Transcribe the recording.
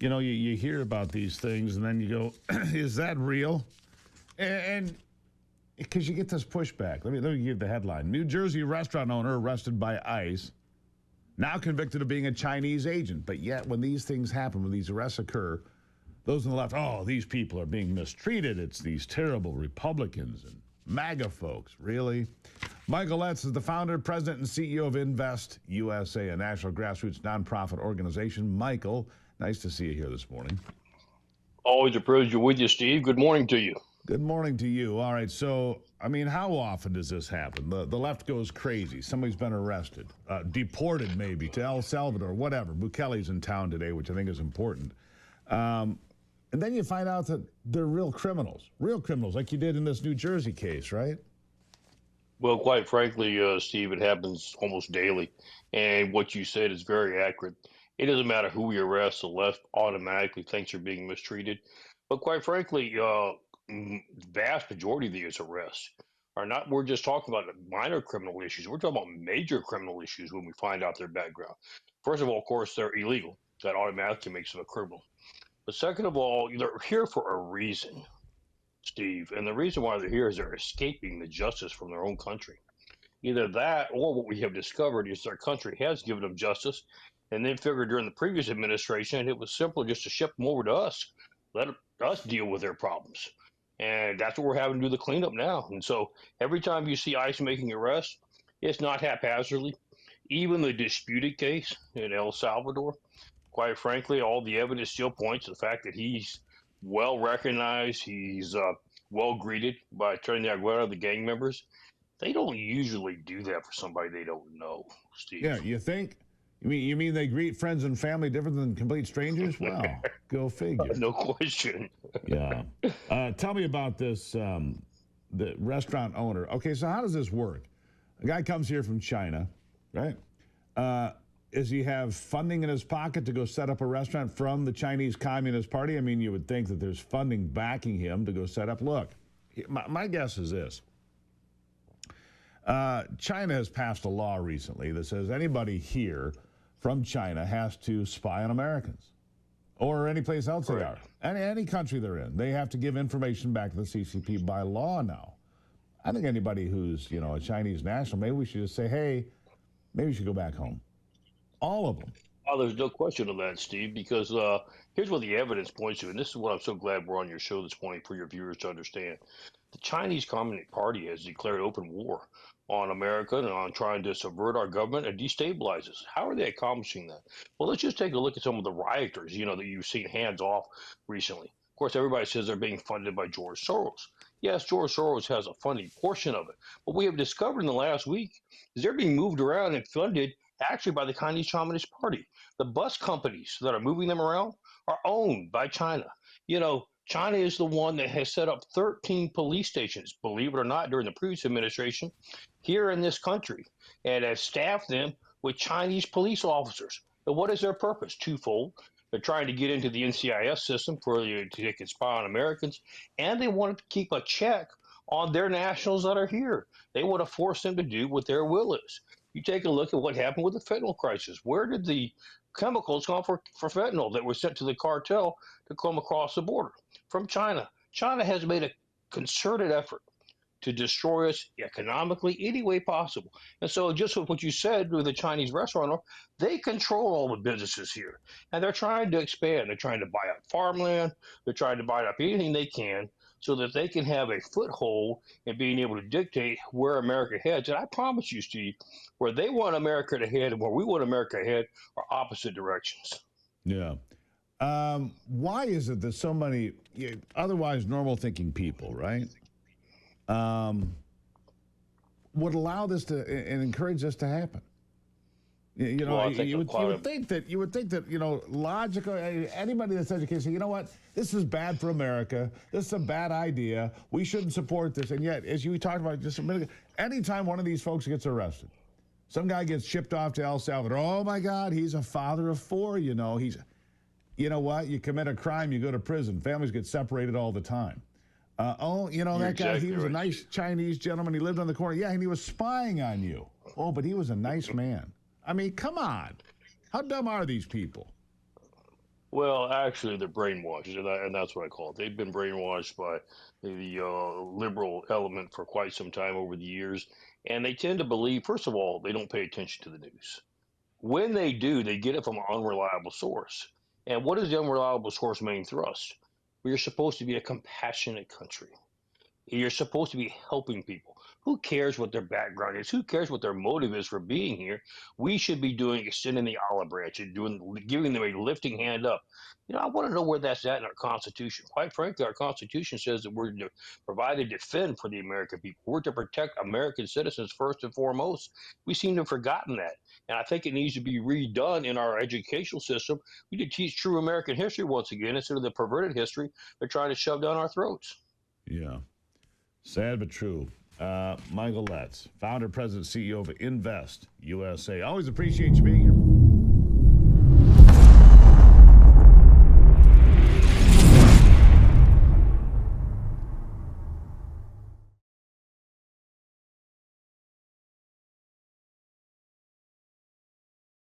you hear about these things and then you go, is that real? And because you get this pushback. Let me give the headline. New Jersey restaurant owner arrested by ICE, now convicted of being a Chinese agent. But yet when these things happen, when these arrests occur, those on the left, oh, these people are being mistreated. It's these terrible Republicans and MAGA folks. Really? Michael Letts is the founder, president, and CEO of Invest USA, a national grassroots nonprofit organization. Michael, nice to see you here this morning. Always a pleasure with you, Steve. Good morning to you. Good morning to you. All right, so, how often does this happen? The left goes crazy. Somebody's been arrested, deported maybe to El Salvador, whatever. Bukele's in town today, which I think is important. And then you find out that they're real criminals, like you did in this New Jersey case, right? Well, quite frankly, Steve, it happens almost daily. And what you said is very accurate. It doesn't matter who we arrest, the left automatically thinks you're being mistreated. But quite frankly, vast majority of these arrests are not, we're just talking about minor criminal issues. We're talking about major criminal issues when we find out their background. First of all, of course, they're illegal. That automatically makes them a criminal. But second of all, they're here for a reason, Steve. And the reason why they're here is they're escaping the justice from their own country. Either that or what we have discovered is their country has given them justice and then figured during the previous administration it was simple just to ship them over to us, let us deal with their problems. And that's what we're having to do the cleanup now. And so every time you see ICE making arrests, it's not haphazardly. Even the disputed case in El Salvador, quite frankly, all the evidence still points to the fact that he's well recognized, he's well greeted by Attorney Aguera, the gang members. They don't usually do that for somebody they don't know, Steve. Yeah, you think? You mean they greet friends and family different than complete strangers? Well, go figure. No question. Yeah. Tell me about this, the restaurant owner. Okay, so how does this work? A guy comes here from China, right? Does he have funding in his pocket to go set up a restaurant from the Chinese Communist Party? You would think that there's funding backing him to go set up. Look, my guess is this. China has passed a law recently that says anybody here from China has to spy on Americans or any place else they are. Any country they're in. They have to give information back to the CCP by law now. I think anybody who's, a Chinese national, maybe we should just say, hey, maybe you should go back home. All of them. Oh, there's no question of that, Steve, because here's what the evidence points to, and this is what I'm so glad we're on your show this morning for your viewers to understand. The Chinese Communist Party has declared open war on America and on trying to subvert our government and destabilize us. How are they accomplishing that? Well, let's just take a look at some of the rioters, that you've seen hands off recently. Of course, everybody says they're being funded by George Soros. Yes, George Soros has a funding portion of it. But we have discovered in the last week is they're being moved around and funded actually by the Chinese Communist Party. The bus companies that are moving them around are owned by China. China is the one that has set up 13 police stations, believe it or not, during the previous administration here in this country and has staffed them with Chinese police officers. And what is their purpose? Twofold. They're trying to get into the NCIS system so they can spy on Americans, and they want to keep a check on their nationals that are here. They want to force them to do what their will is. You take a look at what happened with the fentanyl crisis. Where did the chemicals come for fentanyl that were sent to the cartel to come across the border? From China. China has made a concerted effort to destroy us economically any way possible. And so just with what you said with the Chinese restaurant, they control all the businesses here. And they're trying to expand. They're trying to buy up farmland. They're trying to buy up anything they can so that they can have a foothold in being able to dictate where America heads. And I promise you, Steve, where they want America to head and where we want America to head are opposite directions. Yeah. Why is it that so many otherwise normal thinking people, right, would allow this to and encourage this to happen? You would think that logical anybody that's educated say, this is bad for America. This is a bad idea. We shouldn't support this. And yet, as you talked about just a minute ago, anytime one of these folks gets arrested, some guy gets shipped off to El Salvador. Oh my God, he's a father of four. He's. You know what? You commit a crime, you go to prison. Families get separated all the time. That guy, he was a nice Chinese gentleman. He lived on the corner. Yeah, and he was spying on you. Oh, but he was a nice man. Come on. How dumb are these people? Well, actually, they're brainwashed, and that's what I call it. They've been brainwashed by the liberal element for quite some time over the years, and they tend to believe, first of all, they don't pay attention to the news. When they do, they get it from an unreliable source. And what is the unreliable source main thrust? We are supposed to be a compassionate country. You're supposed to be helping people. Who cares what their background is? Who cares what their motive is for being here? We should be doing extending the olive branch and giving them a lifting hand up. I want to know where that's at in our Constitution. Quite frankly, our Constitution says that we're to provide and defend for the American people. We're to protect American citizens first and foremost. We seem to have forgotten that. And I think it needs to be redone in our educational system. We need to teach true American history once again instead of the perverted history they're trying to shove down our throats. Yeah. Sad but true. Michael Letts, founder, president, CEO of Invest USA. Always appreciate you being here.